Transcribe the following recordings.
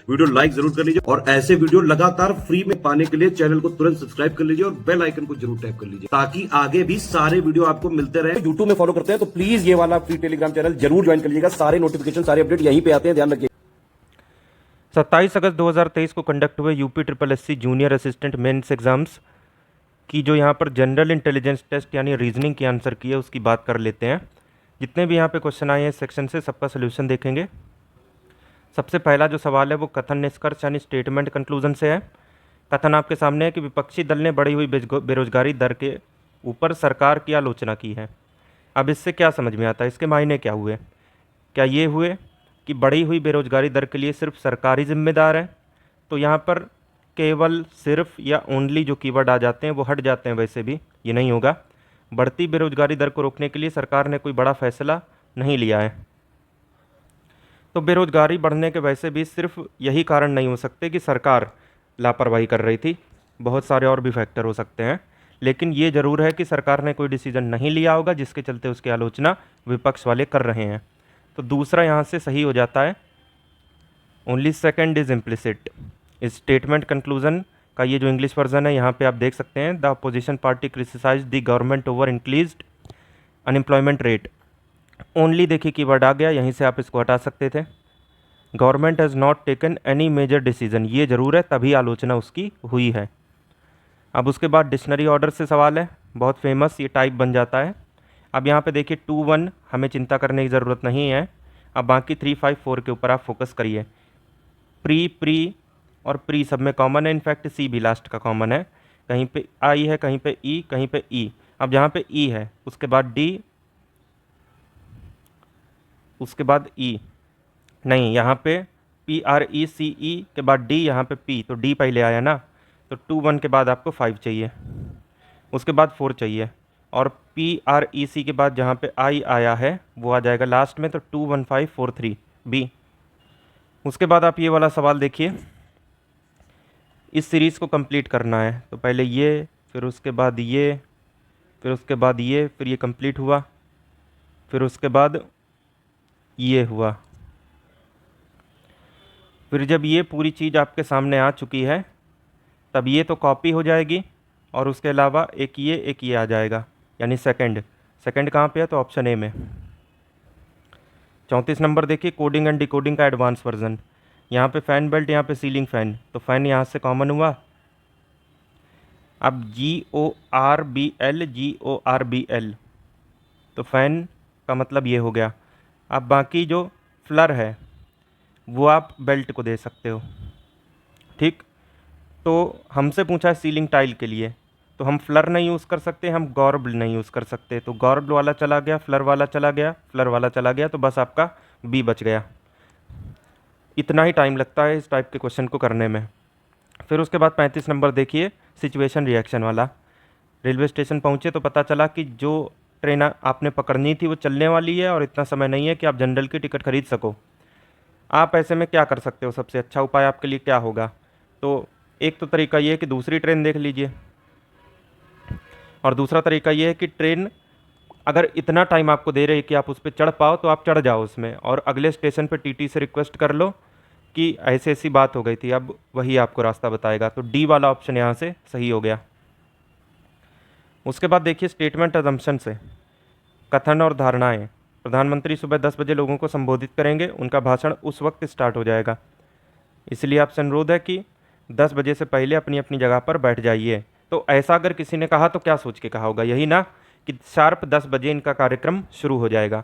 Video like जरूर कर लीजिए और ऐसे वीडियो लगातार फ्री में पाने के लिए चैनल को तुरंत सब्सक्राइब कर लीजिए और बेल आइकन को जरूर टैप कर लीजिए ताकि आगे भी सारे वीडियो आपको मिलते रहे। यूट्यूब में फॉलो करते हैं तो प्लीज ये वाला फ्री टेलीग्राम चैनल जरूर ज्वाइन कर लीजिएगा। सारे नोटिफिकेशन सारे अपडेट यहीं पे आते हैं, ध्यान रखिए। 27 अगस्त 2023 को कंडक्ट हुए UP triple SC junior assistant mains exams की जो यहाँ पर जनरल इंटेलिजेंस टेस्ट यानी रीजनिंग की आंसर की है उसकी बात कर लेते हैं। जितने भी यहाँ पे क्वेश्चन आए हैं इस सेक्शन से सबका सोल्यूशन देखेंगे। सबसे पहला जो सवाल है वो कथन निष्कर्ष यानी स्टेटमेंट कंक्लूजन से है। कथन आपके सामने है कि विपक्षी दल ने बढ़ी हुई बेरोजगारी दर के ऊपर सरकार की आलोचना की है। अब इससे क्या समझ में आता है, इसके मायने क्या हुए? क्या ये हुए कि बढ़ी हुई बेरोजगारी दर के लिए सिर्फ सरकार ही जिम्मेदार है? तो यहाँ पर केवल सिर्फ या ओनली जो कीवर्ड आ जाते हैं वो हट जाते हैं, वैसे भी ये नहीं होगा। बढ़ती बेरोजगारी दर को रोकने के लिए सरकार ने कोई बड़ा फैसला नहीं लिया है। तो बेरोजगारी बढ़ने के वैसे भी सिर्फ यही कारण नहीं हो सकते कि सरकार लापरवाही कर रही थी, बहुत सारे और भी फैक्टर हो सकते हैं। लेकिन ये ज़रूर है कि सरकार ने कोई डिसीजन नहीं लिया होगा जिसके चलते उसकी आलोचना विपक्ष वाले कर रहे हैं। तो दूसरा यहाँ से सही हो जाता है। Only second is implicit. इस स्टेटमेंट कंक्लूजन का ये जो इंग्लिश वर्जन है यहाँ पे आप देख सकते हैं, the opposition party criticise the government over increased unemployment rate. Only देखिए कीवर्ड आ गया, यहीं से आप इसको हटा सकते थे। Government has not taken any major decision, ये ज़रूर है तभी आलोचना उसकी हुई है। अब उसके बाद डिक्शनरी ऑर्डर से सवाल है, बहुत फेमस, ये टाइप बन जाता है। अब यहाँ पे देखिए 2, 1 हमें चिंता करने की ज़रूरत नहीं है। अब बाकी 3, 5, 4 के ऊपर आप फोकस करिए। प्री और प्री सब में कॉमन है, इनफैक्ट सी भी लास्ट का कॉमन है। कहीं पे आई है, कहीं पे ई, कहीं पे ई। अब जहाँ पे ई है उसके बाद डी, उसके बाद ई नहीं, यहाँ पे PRECE के बाद डी, यहाँ पे पी, तो डी पहले आया ना, तो 2, 1 के बाद आपको 5 चाहिए, उसके बाद 4 चाहिए, और PREC के बाद जहाँ पे आई आया है वो आ जाएगा लास्ट में, तो 2, 1, 5, 4, 3 बी। उसके बाद आप ये वाला सवाल देखिए, इस सीरीज़ को कंप्लीट करना है। तो पहले ये, फिर उसके बाद ये, फिर उसके बाद ये, फिर ये कंप्लीट हुआ, फिर उसके बाद ये हुआ। फिर जब ये पूरी चीज़ आपके सामने आ चुकी है तब ये तो कॉपी हो जाएगी और उसके अलावा एक ये आ जाएगा, यानी सेकंड कहाँ पे है? तो ऑप्शन ए में। 34 नंबर देखिए, कोडिंग एंड डिकोडिंग का एडवांस वर्जन। यहाँ पे फ़ैन बेल्ट, यहाँ पे सीलिंग फ़ैन, तो फ़ैन यहाँ से कॉमन हुआ। अब GORBL, तो फ़ैन का मतलब ये हो गया। अब बाकी जो फ्लर है वो आप बेल्ट को दे सकते हो, ठीक। तो हमसे पूछा है सीलिंग टाइल के लिए, तो हम फ्लर नहीं यूज़ कर सकते, हम गॉर्ब नहीं यूज़ कर सकते। तो गॉर्ब वाला चला गया, फ्लर वाला चला गया, फ्लर वाला चला गया, तो बस आपका बी बच गया। इतना ही टाइम लगता है इस टाइप के क्वेश्चन को करने में। फिर उसके बाद 35 नंबर देखिए, सिचुएशन रिएक्शन वाला। रेलवे स्टेशन पहुँचे तो पता चला कि जो ट्रेन आपने पकड़नी थी वो चलने वाली है और इतना समय नहीं है कि आप जनरल की टिकट खरीद सको। आप ऐसे में क्या कर सकते हो? सबसे अच्छा उपाय आपके लिए क्या होगा? तो एक तो तरीका ये है कि दूसरी ट्रेन देख लीजिए, और दूसरा तरीका ये है कि ट्रेन अगर इतना टाइम आपको दे रही है कि आप उस पर चढ़ पाओ तो आप चढ़ जाओ उसमें, और अगले स्टेशन पे टीटी से रिक्वेस्ट कर लो कि ऐसी ऐसी बात हो गई थी, अब वही आपको रास्ता बताएगा। तो डी वाला ऑप्शन यहाँ से सही हो गया। उसके बाद देखिए स्टेटमेंट अजम्पशन से, कथन और धारणाएं। प्रधानमंत्री सुबह 10 बजे लोगों को संबोधित करेंगे, उनका भाषण उस वक्त स्टार्ट हो जाएगा, इसलिए आपसे अनुरोध है कि 10 बजे से पहले अपनी अपनी जगह पर बैठ जाइए। तो ऐसा अगर किसी ने कहा तो क्या सोच के कहा होगा? यही ना कि शार्प 10 बजे इनका कार्यक्रम शुरू हो जाएगा।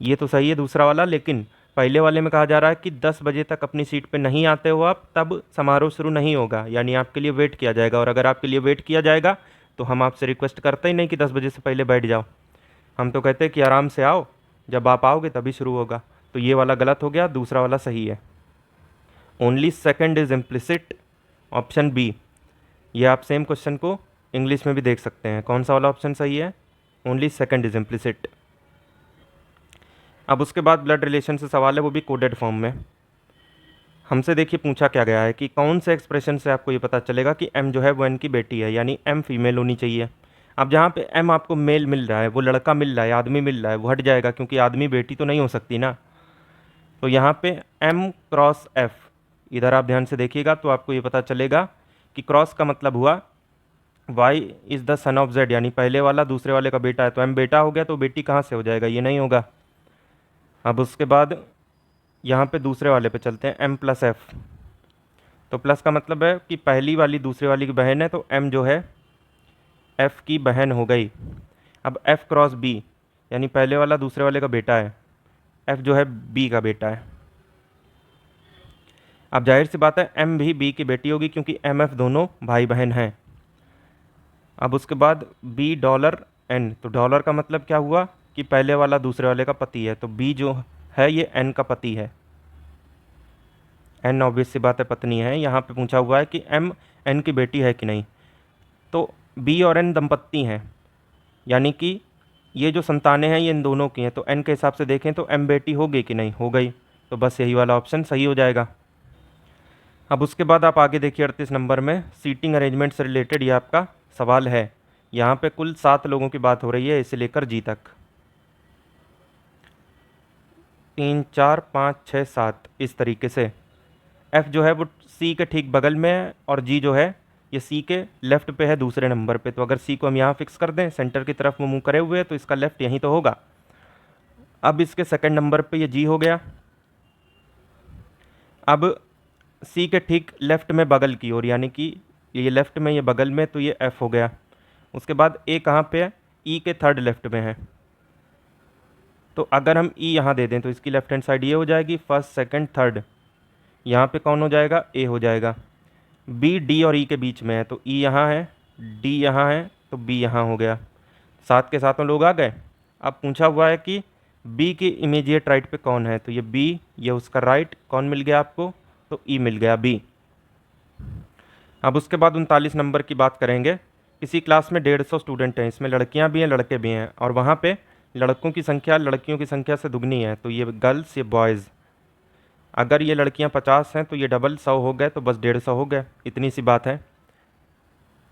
ये तो सही है दूसरा वाला, लेकिन पहले वाले में कहा जा रहा है कि 10 बजे तक अपनी सीट पे नहीं आते हो आप तब समारोह शुरू नहीं होगा, यानी आपके लिए वेट किया जाएगा। और अगर आपके लिए वेट किया जाएगा तो हम आपसे रिक्वेस्ट करते ही नहीं कि 10 बजे से पहले बैठ जाओ, हम तो कहते हैं कि आराम से आओ, जब आप आओगे तभी शुरू होगा। तो ये वाला गलत हो गया, दूसरा वाला सही है। Only second is implicit, option B. ये आप सेम क्वेश्चन को इंग्लिश में भी देख सकते हैं। कौन सा वाला ऑप्शन सही है? Only second is implicit. अब उसके बाद ब्लड रिलेशन से सवाल है, वो भी कोडेड फॉर्म में। हमसे देखिए पूछा क्या गया है कि कौन से एक्सप्रेशन से आपको ये पता चलेगा कि एम जो है वो एन की बेटी है, यानी एम फीमेल होनी चाहिए। अब जहाँ पे एम आपको मेल मिल रहा है, वो लड़का मिल रहा है, आदमी मिल रहा है, वो हट जाएगा क्योंकि आदमी बेटी तो नहीं हो सकती ना। तो यहाँ पे M क्रॉस F, इधर आप ध्यान से देखिएगा तो आपको ये पता चलेगा कि क्रॉस का मतलब हुआ y is the son of z, यानी पहले वाला दूसरे वाले का बेटा है, तो m बेटा हो गया तो बेटी कहाँ से हो जाएगा, ये नहीं होगा। अब उसके बाद यहाँ पे दूसरे वाले पे चलते हैं, m प्लस एफ। तो प्लस का मतलब है कि पहली वाली दूसरे वाली की बहन है, तो m जो है f की बहन हो गई। अब f क्रॉस b, यानी पहले वाला दूसरे वाले का बेटा है, f जो है b का बेटा है। अब जाहिर सी बात है m भी b की बेटी होगी क्योंकि m f दोनों भाई बहन हैं। अब उसके बाद b डॉलर n, तो डॉलर का मतलब क्या हुआ कि पहले वाला दूसरे वाले का पति है, तो b जो है ये n का पति है। n ऑब्वियस सी बात है पत्नी है। यहाँ पे पूछा हुआ है कि m n की बेटी है कि नहीं, तो b और n दंपत्ति हैं, यानी कि ये जो संतानें हैं ये इन दोनों की हैं, तो n के हिसाब से देखें तो m बेटी हो गई कि नहीं, हो गई, तो बस यही वाला ऑप्शन सही हो जाएगा। अब उसके बाद आप आगे देखिए 38 नंबर में सीटिंग अरेंजमेंट से रिलेटेड ये आपका सवाल है। यहाँ पे कुल 7 लोगों की बात हो रही है, इसे लेकर जी तक, 3 4 5 6 7 इस तरीके से। F जो है वो C के ठीक बगल में है और G जो है ये C के लेफ़्ट पे है दूसरे नंबर पे, तो अगर C को हम यहाँ फिक्स कर दें, सेंटर की तरफ वो मुँह करे हुए है, तो इसका लेफ़्ट यहीं तो होगा। अब इसके सेकंड नंबर पे ये G हो गया। अब C के ठीक लेफ़्ट में बगल की ओर, यानी कि ये लेफ़्ट में ये बगल में, तो ये F हो गया। उसके बाद A कहाँ पे है, E के थर्ड लेफ़्ट में है, तो अगर हम E यहाँ दे दें तो इसकी लेफ़्ट हैंड साइड ये हो जाएगी, फर्स्ट सेकंड थर्ड, यहाँ पे कौन हो जाएगा, A हो जाएगा। B D और E के बीच में है, तो E यहाँ है, D यहाँ है, तो B यहाँ हो गया। साथ के साथों लोग आ गए। अब पूछा हुआ है कि B की इमीडिएट राइट पे कौन है, तो ये B, ये उसका राइट, कौन मिल गया आपको, तो E मिल गया, B। अब उसके बाद 39 नंबर की बात करेंगे। किसी क्लास में 150 स्टूडेंट हैं, इसमें लड़कियां भी हैं लड़के भी हैं, और वहाँ पे लड़कों की संख्या लड़कियों की संख्या से दुगनी है, तो ये गर्ल्स, ये बॉयज़। अगर ये लड़कियां 50 हैं तो ये डबल 100 हो गए, तो बस 150 हो गए, इतनी सी बात है।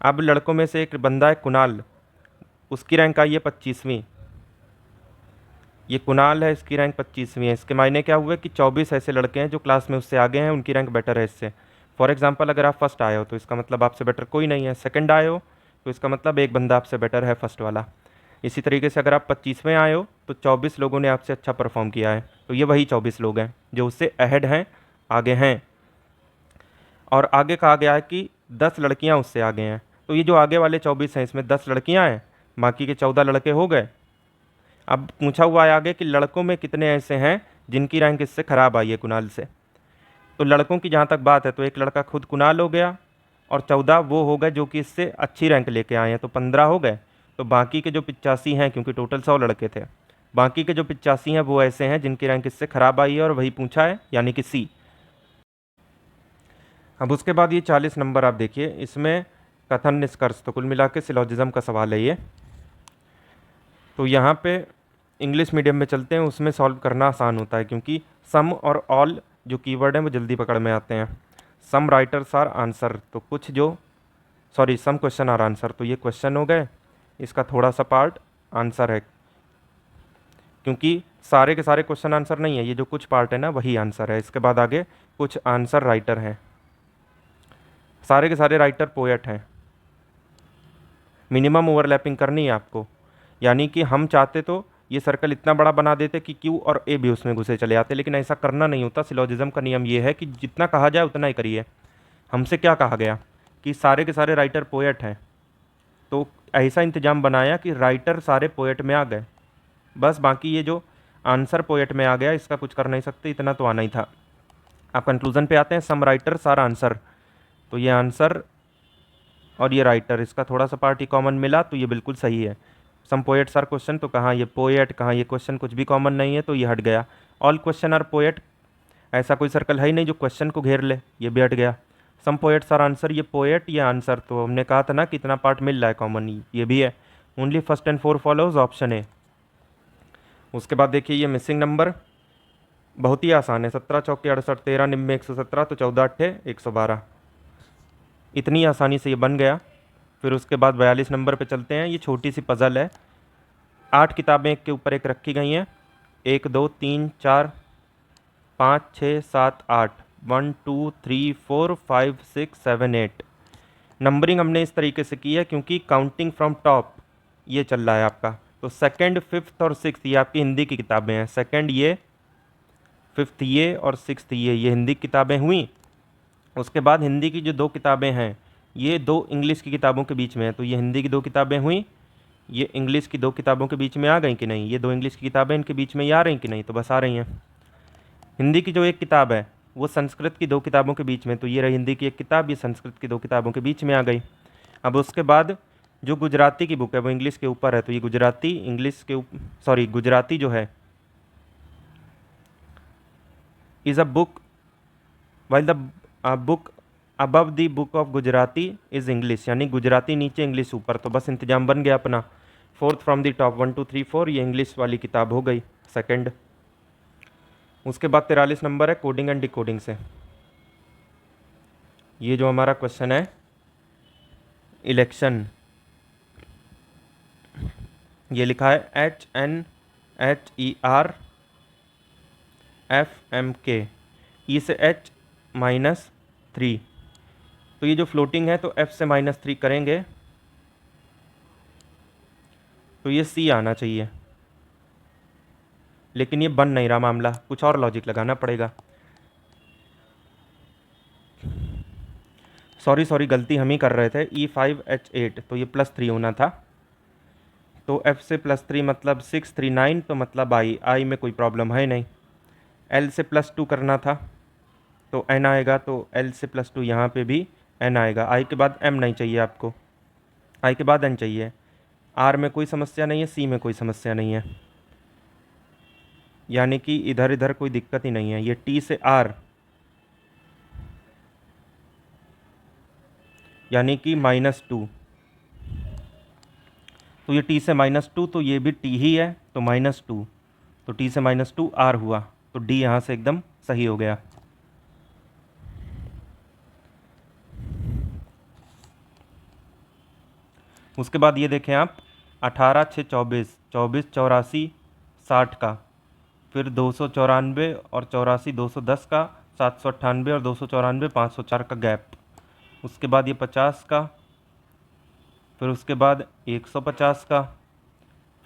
अब लड़कों में से एक बंदा है कुणाल, उसकी रैंक आई है 25वीं। ये कुणाल है, इसकी रैंक 25वीं है। इसके मायने क्या हुए कि 24 ऐसे लड़के हैं जो क्लास में उससे आगे हैं, उनकी रैंक बेटर है इससे। फॉर एग्जांपल अगर आप फर्स्ट आए हो तो इसका मतलब आपसे बेटर कोई नहीं है, सेकंड आए हो तो इसका मतलब एक बंदा आपसे बेटर है, फर्स्ट वाला। इसी तरीके से अगर आप 25वें आए हो तो 24 लोगों ने आपसे अच्छा परफॉर्म किया है, तो ये वही 24 लोग हैं जो उससे अहेड हैं, आगे हैं। और आगे कहा गया है कि 10 लड़कियां उससे आगे हैं, तो ये जो आगे वाले 24 हैं इसमें 10 लड़कियां हैं, बाकी के 14 लड़के हो गए। अब पूछा हुआ है आगे कि लड़कों में कितने ऐसे हैं जिनकी रैंक इससे ख़राब आई है कुणाल से। तो लड़कों की जहाँ तक बात है तो एक लड़का खुद कुणाल हो गया, और 14 वो हो गए जो कि इससे अच्छी रैंक लेके आए हैं, तो 15 हो गए। तो बाकी के जो 85 हैं, क्योंकि टोटल 100 लड़के थे, बाकी के जो 85 हैं वो ऐसे हैं जिनकी रैंक इससे ख़राब आई है, और वही पूछा है, यानी कि सी। अब उसके बाद ये 40 नंबर आप देखिए, इसमें कथन निष्कर्ष, तो कुल मिला के सिलोजिज्म का सवाल है ये। तो यहाँ पे इंग्लिश मीडियम में चलते हैं, उसमें सॉल्व करना आसान होता है क्योंकि सम और ऑल जो कीवर्ड हैं वो जल्दी पकड़ में आते हैं। सम राइटर्स आर आंसर, तो कुछ जो sorry some question are answer, तो ये क्वेश्चन हो गए, इसका थोड़ा सा पार्ट आंसर है, क्योंकि सारे के सारे क्वेश्चन आंसर नहीं है, ये जो कुछ पार्ट है ना वही आंसर है। इसके बाद आगे कुछ आंसर राइटर हैं, सारे के सारे राइटर पोएट हैं। मिनिमम ओवरलैपिंग करनी है आपको, यानी कि हम चाहते तो ये सर्कल इतना बड़ा बना देते कि क्यू और ए भी उसमें घुसे चले आते, लेकिन ऐसा करना नहीं होता। सिलोजिज्म का नियम ये है कि जितना कहा जाए उतना ही करिए। हमसे क्या कहा गया कि सारे के सारे राइटर पोएट हैं, तो ऐसा इंतजाम बनाया कि राइटर सारे पोएट में आ गए, बस बाकी ये जो आंसर पोएट में आ गया इसका कुछ कर नहीं सकते, इतना तो आना ही था। अब कंक्लूजन पे आते हैं, सम राइटर सार आंसर, तो ये आंसर और ये राइटर, इसका थोड़ा सा पार्ट ही कॉमन मिला, तो ये बिल्कुल सही है। सम पोएट्स आर क्वेश्चन, तो कहाँ ये पोएट, कहाँ ये क्वेश्चन, कुछ भी कॉमन नहीं है, तो ये हट गया। ऑल क्वेश्चन आर पोएट, ऐसा कोई सर्कल है ही नहीं जो क्वेश्चन को घेर ले, ये भी हट गया। सम पोएट्स आर आंसर, ये पोएट ये आंसर, तो हमने कहा था ना कि इतना पार्ट मिल रहा है कॉमन, ये भी है। Only first and four follows, option A. उसके बाद देखिए ये मिसिंग नंबर बहुत ही आसान है, 17 चौके 68, 13 निम्बे 117, तो 14 अट्ठे 112, इतनी आसानी से ये बन गया। फिर उसके बाद 42 नंबर पे चलते हैं। ये छोटी सी पज़ल है, 8 किताबें एक के ऊपर एक रखी गई हैं, 1 2 3 4 5 6 7 8, 1 2 3 4 5 6 7 8। नंबरिंग हमने इस तरीके से की है क्योंकि काउंटिंग फ्रॉम टॉप ये चल रहा है आपका। तो सेकंड, फिफ्थ और सिक्स्थ ये आपकी हिंदी की किताबें हैं। सेकंड ये, फिफ्थ ये और सिक्स्थ ये हिंदी की किताबें हुई। उसके बाद हिंदी की जो दो किताबें हैं ये दो इंग्लिश की किताबों के बीच में है, तो ये हिंदी की दो किताबें हुई, ये इंग्लिश की दो किताबों के बीच में आ गई कि नहीं, ये दो इंग्लिश की किताबें इनके बीच में ये आ रही कि नहीं, तो बस आ रही हैं। हिंदी की जो एक किताब है वो संस्कृत की दो किताबों के बीच में, तो ये रही हिंदी की एक किताब, ये संस्कृत की दो किताबों के बीच में आ गई। अब उसके बाद जो गुजराती की बुक है वो इंग्लिश के ऊपर है, तो ये गुजराती इंग्लिश के सॉरी गुजराती जो है is a book while the book above the book of Gujarati is English, यानी गुजराती नीचे इंग्लिश ऊपर, तो बस इंतजाम बन गया अपना। फोर्थ फ्रॉम द टॉप 1 2 3 4 ये इंग्लिश वाली किताब हो गई सेकंड। उसके बाद 43 नंबर है कोडिंग एंड डिकोडिंग से। ये जो हमारा क्वेश्चन है इलेक्शन, ये लिखा है HNHERFMK, ई से H -3, तो ये जो फ्लोटिंग है तो F से -3 करेंगे तो ये C आना चाहिए, लेकिन ये बन नहीं रहा मामला, कुछ और लॉजिक लगाना पड़ेगा। सॉरी गलती हम ही कर रहे थे, E5H8 तो ये +3 होना था, तो F से +3 मतलब 6 3 9, तो मतलब I में कोई प्रॉब्लम है नहीं। L से +2 करना था तो N आएगा, तो L से +2 यहाँ पे भी N आएगा। I के बाद M नहीं चाहिए आपको, I के बाद N चाहिए। R में कोई समस्या नहीं है, C में कोई समस्या नहीं है, यानी कि इधर इधर कोई दिक्कत ही नहीं है। ये T से R यानी कि -2, तो ये T से -2, तो ये भी T ही है, तो -2, तो T से -2 R हुआ, तो D यहाँ से एकदम सही हो गया। उसके बाद ये देखें आप 18 6 24 24 84 60 का, फिर 294 और 84 210 का, 798 और 294 504 का गैप, उसके बाद ये 50 का, फिर उसके बाद 150 का,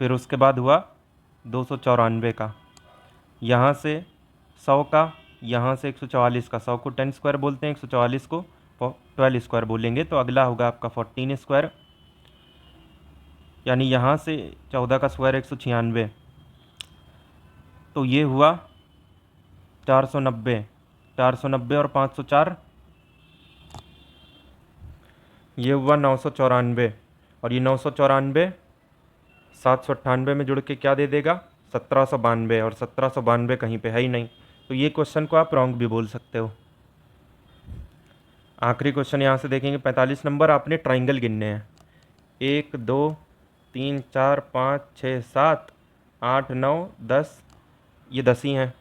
फिर उसके बाद हुआ 294 का, यहाँ से 100 का, यहाँ से 144 का। 100 को 10 स्क्वायर बोलते हैं, 144 को 12 स्क्वायर बोलेंगे, तो अगला होगा आपका 14 स्क्वायर, यानी यहाँ से 14 का स्क्वायर 196, तो ये हुआ 490, 490 और 504 ये हुआ 994, और ये 994 798 में जुड़ के क्या दे देगा 1792, और 1792 कहीं पे है ही नहीं, तो ये क्वेश्चन को आप रॉन्ग भी बोल सकते हो। आखिरी क्वेश्चन यहाँ से देखेंगे 45 नंबर, आपने ट्राइंगल गिनने हैं, 1 2 3 4 5 6 7 8 9 10, ये 10 ही हैं।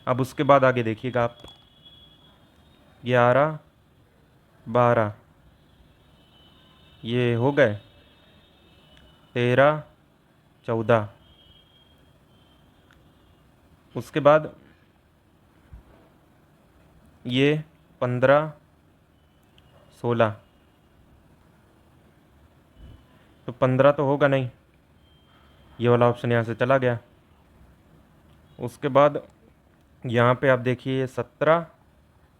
अब उसके बाद आगे देखिएगा आप 11 12 ये हो गए, 13 14, उसके बाद ये 15 16, तो 15 तो होगा नहीं, ये वाला ऑप्शन यहाँ से चला गया। उसके बाद यहाँ पे आप देखिए 17,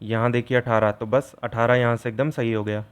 यहाँ देखिए 18, तो बस 18 यहाँ से एकदम सही हो गया।